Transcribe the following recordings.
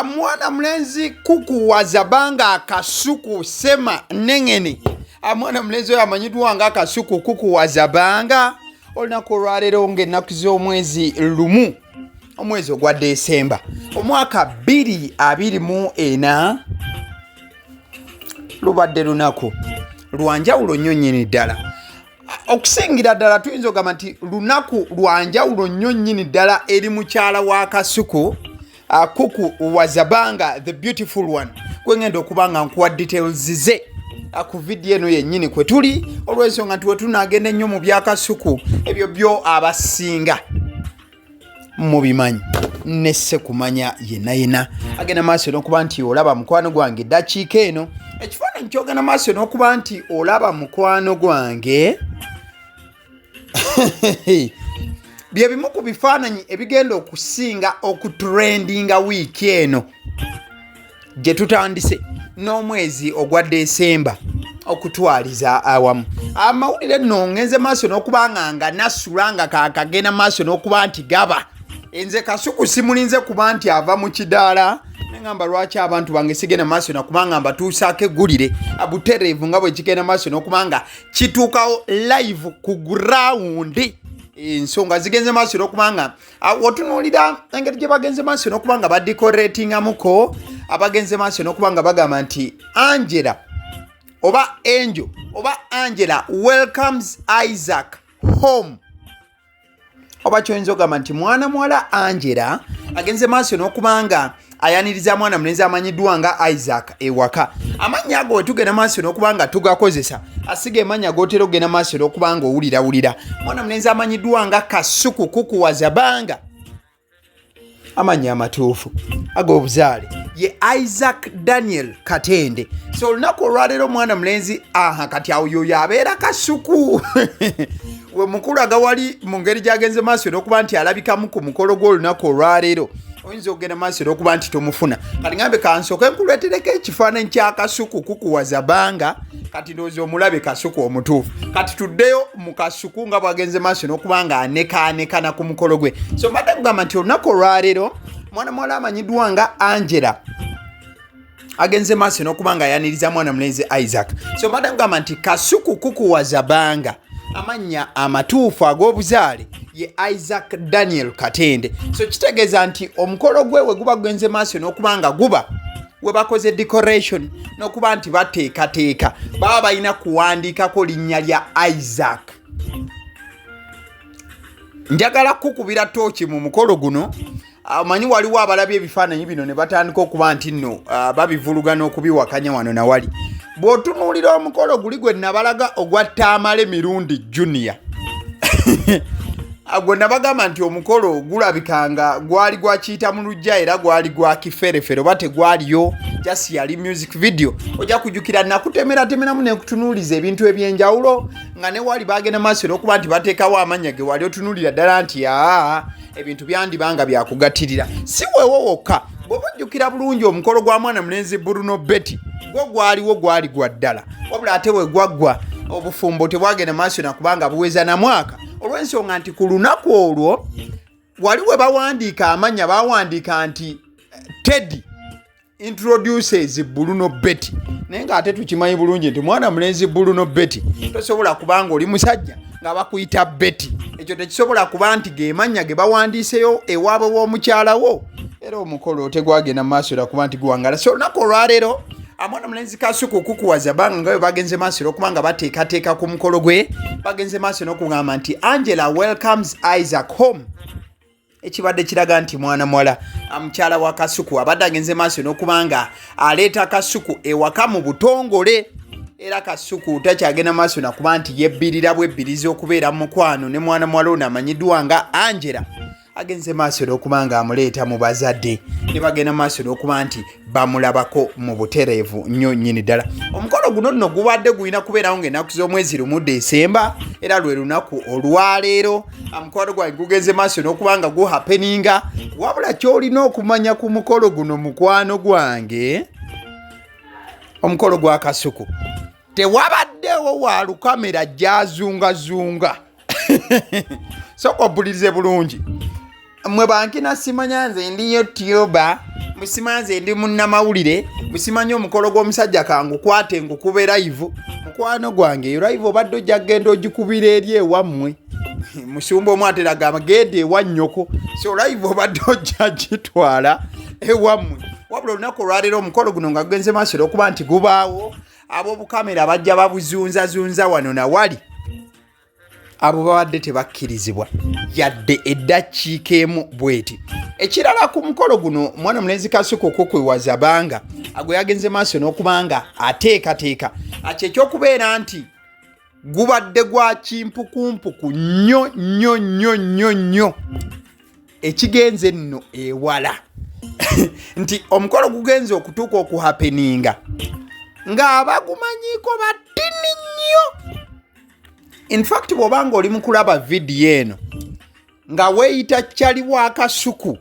Mwana mlenzi kukuwazabanga Kasuku sema nengene. Mwana mlenzi oyo amanyiddwa nga Kasuku kukuwazabanga olunaku olwaleero ng'ennaku z'omwezi lumu omwezi ogwa Desemba omwaka 2024 lubadde lunaku lwanjawulo nnyo nnyini ddala. Okusingira ddala tuyinza okugamba nti lunaku lwanjawulo nnyo nnyini ddala eri mukyala wa Kasuku kukuwazabanga the beautiful one kwengenda okuba nga nkuwa details ze ku video eno yennyini kwe tuli olw'ensonga nti we tunaagenda ennyo mu bya Kasuku ebyo byo abasinga mubimanyi nesse kumanya yenna agenda maaso n'okuba nti olaba mukwano gwange eddakiika eno ekifaananyi kyogenda maaso n'okuba nti olaba mukwano gwange bye bimu ku bifaananyi ebigenda okusinga okutrendinga wiiki eno gye tutandise n'omwezi ogwa Desemba okutwaliza awamu. Amawulire nno ngenze maaso n'okuba nga nasula nga kakagenda maaso n'okuba nti gaba nze Kasuku simulinze kuba nti ava mu kidaala nengamba lwaki abantu bange sigenda maaso n'okuba nga mbatuusaako eggulire butereevu nga bwe kigenda maaso n'okuba nga kituukawo live ku ground. Ensonga zigenze maaso n'okuba nga otunuulira engeri gye bagenze maaso n'okuba nga badecoratingamuko abagenze maaso n'okuba nga bagamba nti Angela oba Angel oba Angela welcomes Isaac home. Oba kyoyinza okugamba nti mwana muwala Angela agenze maaso n'okuba nga ayaniriza mwana mulenzi amanyiddwa nga Isaac ewaka. Amannya ago we tugenda maaso n'okuba nga tugakozesa asiga emanya g'otera okugenda maaso n'okuba nga owulirawulira. Mwana mulenzi amanyiddwa nga Kasuku kukuwazabanga amanya amatuufu ag'obuzaale ye Isaac Daniel Katende. So olunaku olwaleero mwana mulenzi kati awo yoyo abeera Kasuku we mukulu agawali mu ngeri gy'agenze maaso n'okuba nti alabikamu ku mukolo gw'olunaku olwaleero oyinza okugenda maaso n'okuba nti tomufuna. Kati ngambe kansooke nkuleetereko ekifaananyi kya Kasuku kukuwazabanga kati ndowooza omulabe Kasuku omutuufu. Kati tuddeyo mu Kasuku nga bw'agenze maaso n'okuba nga anekaanekana ku mukolo gwe. So mbadde kugamba nti olunaku olwaleero mwana muwala amanyiddwa nga Angela agenze maaso n'okuba nga ayaniriza mwana mulenzi Isaac. So mbadde kugamba nti Kasuku kukuwazabanga amannya amatuufu ag'obuzaale ye Isaac Daniel Katende. So kitegeeza nti omukolo gwe we guba gugenze maaso n'okuba nga guba we bakoze decoration n'okuba nti bateekateeka baba balina kuwandiikako linnya lya Isaac. Njagala kukubira tooki mu mukolo guno. Amanyi waliwo abalabye ebifaananyi bino ne batandika okuba nti nno babivulugana okubiwakanya wano na wali. Bw'otunuulira omukolo guli gwe nabalaga ogwa Tamale mirundi Junior gwe nabagamba nti omukolo gulabikanga gwali gwakiyita mu lujja era gwali gwa kiferefere oba tegwaliyo just yali music video. Ojja kujjukira nakutemeratemeramu nekutunuuliza ebintu ebyenjawulo nga ne wali bagenda maaso n'okuba nti bateekawo amannya ge wali otunuulira ddala nti ebintu byandibanga byakugatirira. Si weewo wokka bw'oba ojjukira bulungi omukolo gwa mwana mulenzi Bruno Betty gwo gwali gwa ddala wabula ate we gwaggwa obufumbo tebwagenda maaso nakubanga buweza na mwaka olw'ensonga nti ku lunaku olwo wali we bawandiika amannya bawandiika nti Teddy introduces Bruno Betty naye ng'ate tukimanyi bulungi nti mwana mulenzi Bruno Betty tosobola kubanga oli musajja nga bakuyita Betty. Ekyo tekisobola kuba nti ge mannya ge bawandiiseyo ewaabwe w'omukyalawo era omukolo tegwagenda maaso nakuba nti guwangala. So olunaku olwaleero mwana mulenzi Kasuku kukuwazabanga nga we bagenze maaso n'okuba nga bateekateeka ku mukolo gwe bagenze maaso n'okugamba nti Angela welcomes Isaac home. Ekibadde kiraga nti mwana muwala mukyala wa Kasuku abadde agenze maaso n'okuba nga aleeta Kasuku ewaka mu butongole era Kasuku takyagenda maaso nakuba nti yebbirira bwebbirizi okubeera mu mukwano ne mwana muwala ono amanyiddwa nga Angela agenze maaso n'okuba nga amuleeta mu bazadde ne bagenda maaso n'okuba nti bamulabako mu butereevu nnyo nnyini ddala. Omukolo guno nno gubadde gulina kubeerawo ng'ennaku z'omwezi lumu Desemba era lwe lunaku olwaleero mukwano gwange gugenze maaso n'okuba nga guhapeninga. Wabula ky'olina okumanya ku mukolo guno mukwano gwange omukolo gwa Kasuku tewabaddewo wa lukamera gyazungazunga soko bulirize bulungi mwe bankina simanya nze ndiyo tyoba musimanze ndi munnamawulire musimanyi omukolo gw'omusajja kangu kwate ngukube live mukwano gwange eyo live obadde ojja kgenda ogikubira eri ewammwe musumba omw ateraga amagende ewa nnyoko so live obadde ojja gitwala ewammwe wabula olunaku olwaleero omukolo guno nga gugenze maaso okuba nti gubaawo ab'obukamera bajja babuzunzazunza wano nawali abo babadde tebakkirizibwa yadde eddakiika emu bweti. Ekirala ku mukolo guno mwana mulenzi Kasuku okukwewaza banga agwe yagenze maaso n'okubanga ateekateeka ekyokubeera nti gubadde gwa kimpukumpuku nnyo ekigenze nno ewala nti omukolo gugenze okutuuka okuhapeninga ng'abagumanyiiko batini nnyo. In fact bw'obanga oli mu kulaba vidiyo eno nga weeyita Kyaliwo Kasuku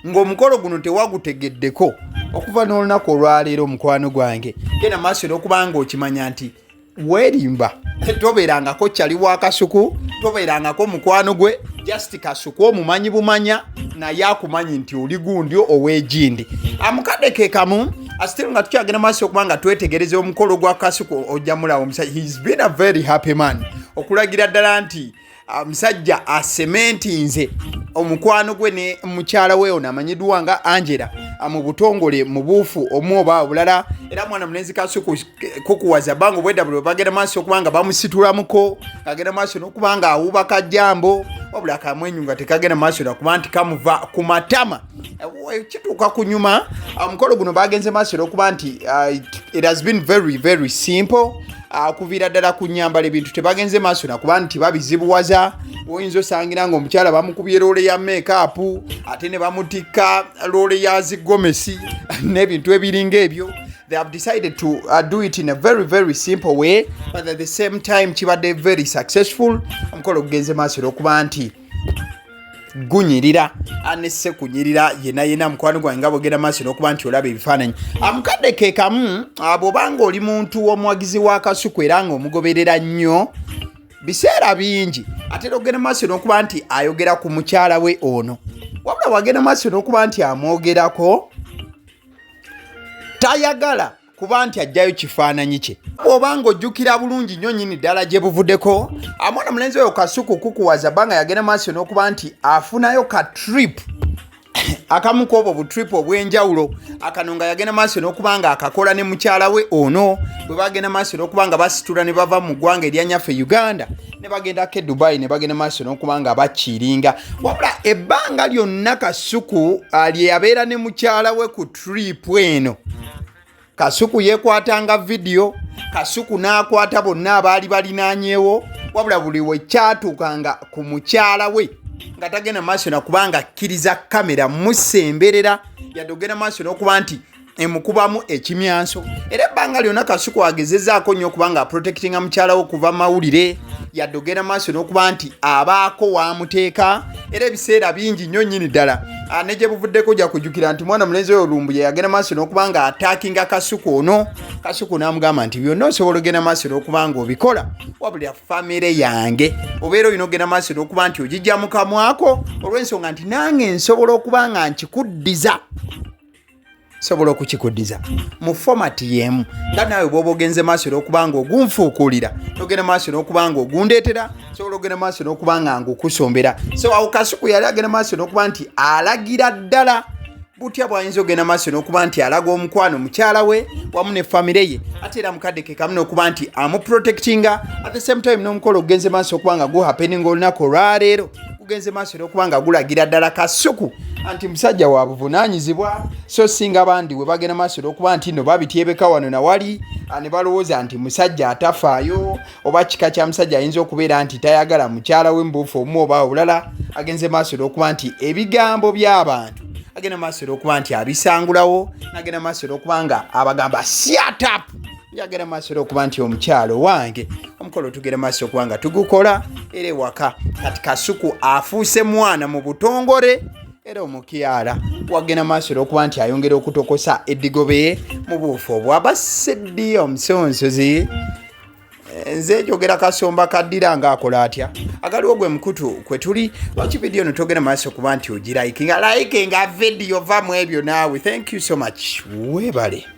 ng'omukolo guno tewagutegeddeko okuva n'olunaku olwaleero mukwano gwange genda maaso n'okubanga okimanya nti weerimba tobeerangako Kyaliwo Kasuku tobeerangako mukwano gwe just Kasuku omumanyi bumanya naye akumanyi nti oli gundi ow'egindi amukadde ke kamu asitiri nga tukyagenda maaso okubanga twetegereza omukolo gwa Kasuku ojja mulawo omusajja he's been a very happy man okulagira ddala nti omusajja asementinze omukwano gwe ne mukyala we ono amanyiddwa nga Angela mu butongole mu buufu omwoba obulala era mwana mulenzi Kasuku kukuwaza bango bwedda bwe bagenda maaso okubanga bamusitulamuko kagenda maaso n'okubanga awubaka jambo wabula kamwenyu nga tekagenda maaso nakuba nti kamuva ku matama kituuka ku nyuma omukolo guno bagenze maaso n'okuba nti it has been very simple kuviira ddala ku nyambala ebintu tebagenze maaso nakuba nti babizibuwaza oyinza osangira nga omukyala bamukubye loole ya make-up ate ne bamutikka loole ya zigomesi n'ebintu ebiringa ebyo. They have decided to do it in a very simple way but at the same time kibadde very successful. Omukolo gugenze maaso n'okuba nti gunyirira anesse kunyirira yena mukwano gwange nga bwogenda maaso n'okuba nti olaba ebifaananyi amukadde ke kamu bw'obanga oli muntu w'omuwagizi wa Kasuku era nga omugoberera nnyo biseera bingi atera okugenda maaso n'okuba nti ayogera ku mukyala we ono wabula wagenda maaso n'okuba nti amwogerako tayagala kuba nti ajjayo kifaananyi kye obanga ojjukira bulungi nnyo nnyini ddala gye buvuddeko amwana mulenzi oyo Kasuku kukuwaza banga yagenda maaso n'okuba nti afunayo ka trip akamu k'obwo butrip obw'enjawulo akano nga yagenda maaso n'okubanga akakola ne mukyala we ono bwe bagenda maaso n'okubanga basitula ne bava mu ggwanga eryanyaffe Uganda ne bagendako e Dubai ne bagenda maaso n'okubanga bakiringa wabula ebbanga lyonna Kasuku lye yabeera ne mukyala we ku trip eno Kasuku yeekwatanga vidiyo Kasuku n'akwata bonna abaali balinaanyeewo wabula buli we kyatuukanga ku mukyala we nga tagenda maaso nakubanga akkiriza kamera musemberera yadde ogenda maaso n'okuba nti emukubamu ekimyanso era ebbanga lyonna Kasuku agezezaako nnyo okubanga aprotectinga mukyala we okuva mawulire yadde ogenda maaso n'okuba nti abaako waamuteeka era ebiseera bingi nnyo nnyini ddala ne gye buvuddeko ojja kujjukira nti mwana mulenzi oyo Lumbuye yagenda maaso n'okubanga ataakinga Kasuku ono Kasuku n'amugamba nti byonna osobola ogenda maaso n'okubanga obikola wabula famire yange obeera olina ogenda maaso n'okuba nti ogijja mu kamwako olw'ensonga nti nange nsobola okuba nga nkikuddiza sobola okukikuddiza mu fomati y'emu nga naawe bw'oba ogenze maaso n'okubanga ogunfuukulira ogenda maaso n'okubanga ogundeetera sobola ogenda maaso n'okubanga ngukusombera so awo Kasuku yali agenda maaso n'okuba nti alagira ddala butya bw'ayinza ogenda maaso n'okuba nti alaga omukwano mukyala we wamu ne famire ye ate era mukadde ke kamu n'okuba nti amuprotectinga at the same time n'omukolo ogenze maaso okubanga guhappening olunaku olwaleero gugenze maaso n'okubanga gulagira ddala Kasuku anti musajja wa buvunaanyizibwa so singa abandi we bagenda maaso n'okuba nti nno babityebeka wano nawali ne balowooza nti musajja atafaayo oba kika kya musajja ayinza okubeera nti tayagala mukyala we mbuufu omu oba obulala agenze maaso n'okuba nti ebigambo by'abantu agenda maaso n'okuba nti abisangulawo n'agenda maaso n'okuba nga abagamba shut up yagenda maaso n'okuba nti omukyalo wange omukolo tugenda maaso okuba nga tugukola era ewaka kati Kasuku afuuse mwana mu butongole era omukyala wagenda maaso n'okuba nti ayongera okutokosa eddigobe mu buufu obwo abaseddi omusonsozi nze njogera Kasomba kaddira ng'akola atya agaliwo gwe mukutu kwe tuli lwaki vidiyo no togera maaso kuba nti ogirayikinga video va mu ebyo naawe. Thank you so much. Weebale.